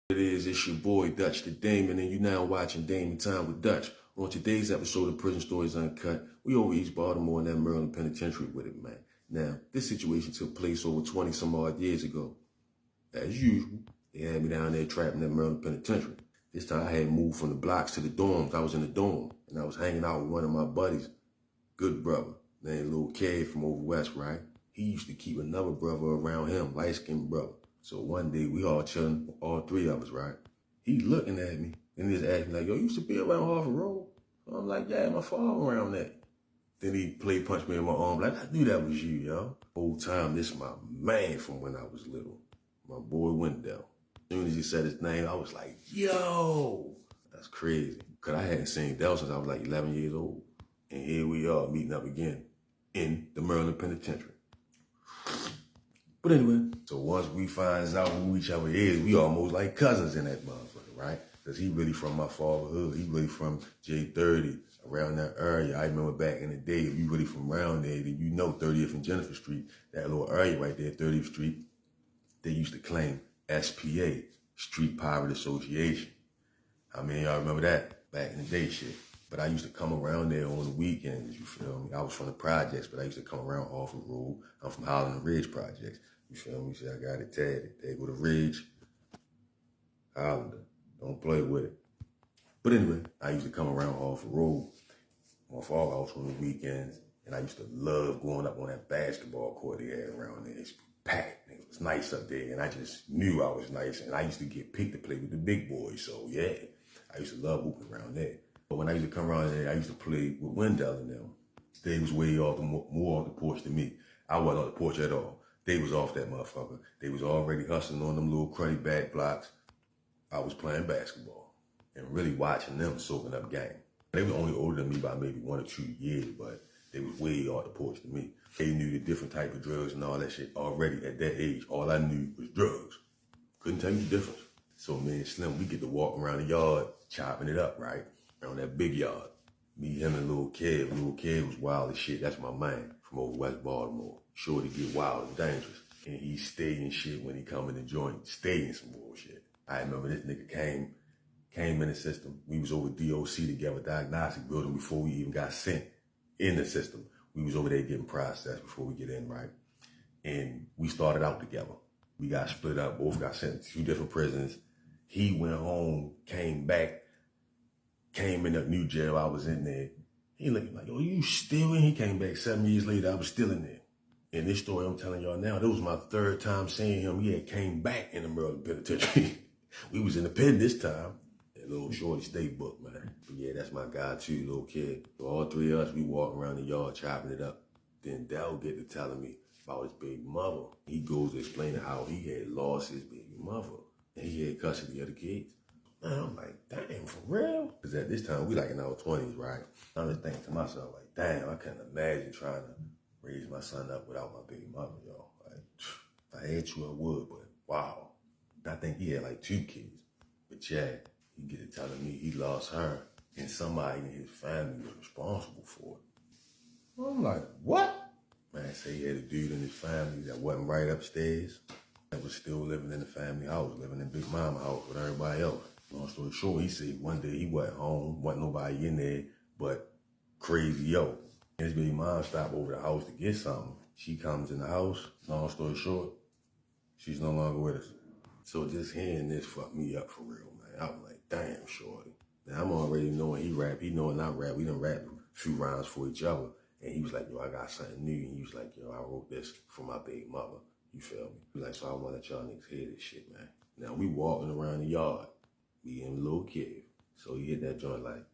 It is, it's your boy Dutch the Damon, and you now watching Damon Time with Dutch. On today's episode of Prison Stories Uncut, we over East Baltimore in that Maryland Penitentiary with it, man. Now, this situation took place over 20 some odd years ago. As usual, they had me down there trapped in that Maryland Penitentiary. This time I had moved from the blocks to the dorms. I was in the dorm, and I was hanging out with one of my buddies, good brother, named Lil Kid from over west, right? He used to keep another brother around him, light-skinned brother. So one day, we all chilling, all three of us, right? He looking at me, and he just asked me like, yo, you used to be around Harvard Road? So I'm like, yeah, my father around that. Then he punched me in my arm, like, I knew that was you, yo. Whole time, this my man from when I was little. My boy Wendell. As soon as he said his name, I was like, yo, that's crazy. Cause I hadn't seen Del since I was like 11 years old. And here we are meeting up again in the Maryland Penitentiary. But anyway, so once we finds out who each other is, we almost like cousins in that motherfucker, right? Because he really from my fatherhood. He really from J30, around that area. I remember back in the day, if you really from around there, then you know 30th and Jennifer Street, that little area right there, 30th Street, they used to claim SPA, Street Pirate Association. I mean, y'all remember that? Back in the day shit. But I used to come around there on the weekends, you feel me? I was from the projects, but I used to come around off the road. I'm from Highland Ridge Projects. You feel me? See, I got it tatted. There go the Ridge. Hollander. Don't play with it. But anyway, I used to come around off the road. My father house on the weekends. And I used to love going up on that basketball court they had around there. It's packed. It was nice up there. And I just knew I was nice. And I used to get picked to play with the big boys. So yeah, I used to love hooping around there. But when I used to come around there, I used to play with Wendell and them. They was way off more off the porch than me. I wasn't on the porch at all. They was off that motherfucker. They was already hustling on them little cruddy back blocks. I was playing basketball and really watching them soaking up game. They were only older than me by maybe 1 or 2 years, but they was way off the porch than me. They knew the different type of drugs and all that shit already at that age. All I knew was drugs. Couldn't tell you the difference. So me and Slim, we get to walk around the yard, chopping it up, right? Around that big yard. Me, him, and Lil Kid. Lil Kid was wild as shit. That's my man from over West Baltimore. Sure to get wild and dangerous. And he stayed in shit when he come in the joint. Stayed in some bullshit. I remember this nigga came in the system. We was over DOC together, diagnostic building, before we even got sent in the system. We was over there getting processed before we get in, right? And we started out together. We got split up, both got sent to 2 different prisons. He went home, came back, came in that new jail. I was in there. He looked like, yo, you still in? He came back 7 years later. I was still in there. And this story I'm telling y'all now, that was my 3rd time seeing him. He had came back in the Maryland Penitentiary. We was in the pen this time. That little shorty state book, man. But yeah, that's my guy too, Lil Kid. So all 3 of us, we walk around the yard chopping it up. Then Dell get to telling me about his baby mother. He goes to explaining how he had lost his baby mother. And he had custody of the kids. Man, I'm like, damn, for real? Because at this time, we like in our 20s, right? I'm just thinking to myself, like, damn, I couldn't imagine trying to raise my son up without my baby mother, yo. Like, if I had you, I would, but wow. I think he had like 2 kids. But yeah, he get to telling me he lost her and somebody in his family was responsible for it. I'm like, what? Man, say he had a dude in his family that wasn't right upstairs, that was still living in the family house, living in Big Mama house with everybody else. Long story short, he said one day he wasn't home, wasn't nobody in there, but crazy yo. His baby mom stopped over the house to get something. She comes in the house, long story short, she's no longer with us. So just hearing this fucked me up for real, man. I was like, damn, shorty. Now I'm already knowing he rap, he knowing I rap. We done rap a few rounds for each other. And he was like, yo, I got something new. And he was like, yo, I wrote this for my baby mother. You feel me? He was like, so I want to let y'all niggas hear this shit, man. Now we walking around the yard, me and Lil Kid. So he hit that joint like,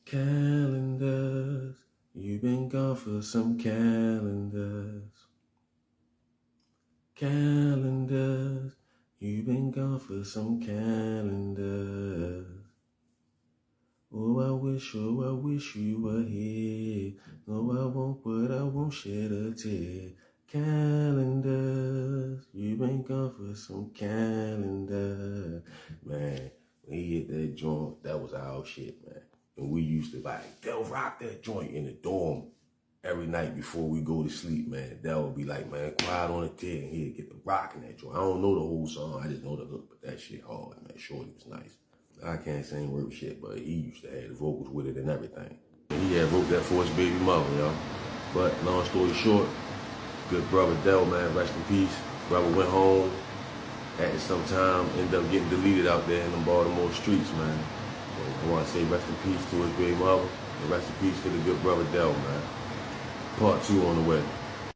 calendars, you've been gone for some calendars. Calendars, you've been gone for some calendars. Oh, I wish you were here. No, I won't, but I won't shed a tear. Calendars, you've been gone for some calendars. Man, when he hit that joint, that was our shit, man. And we used to like, they'll rock that joint in the dorm every night before we go to sleep, man. That would be like, man, quiet on the tick, and he'd get the rockin' that joint. I don't know the whole song, I just know the hook, but that shit hard, man. Shorty was nice. I can't sing word shit, but he used to have the vocals with it and everything. He had wrote that for his baby mother, y'all. But long story short, good brother Dell, man, rest in peace. Brother went home, had some time, ended up getting deleted out there in the Baltimore streets, man. So I want to say rest in peace to his baby mother, and rest in peace to the good brother Dell, man. Part 2 on the way.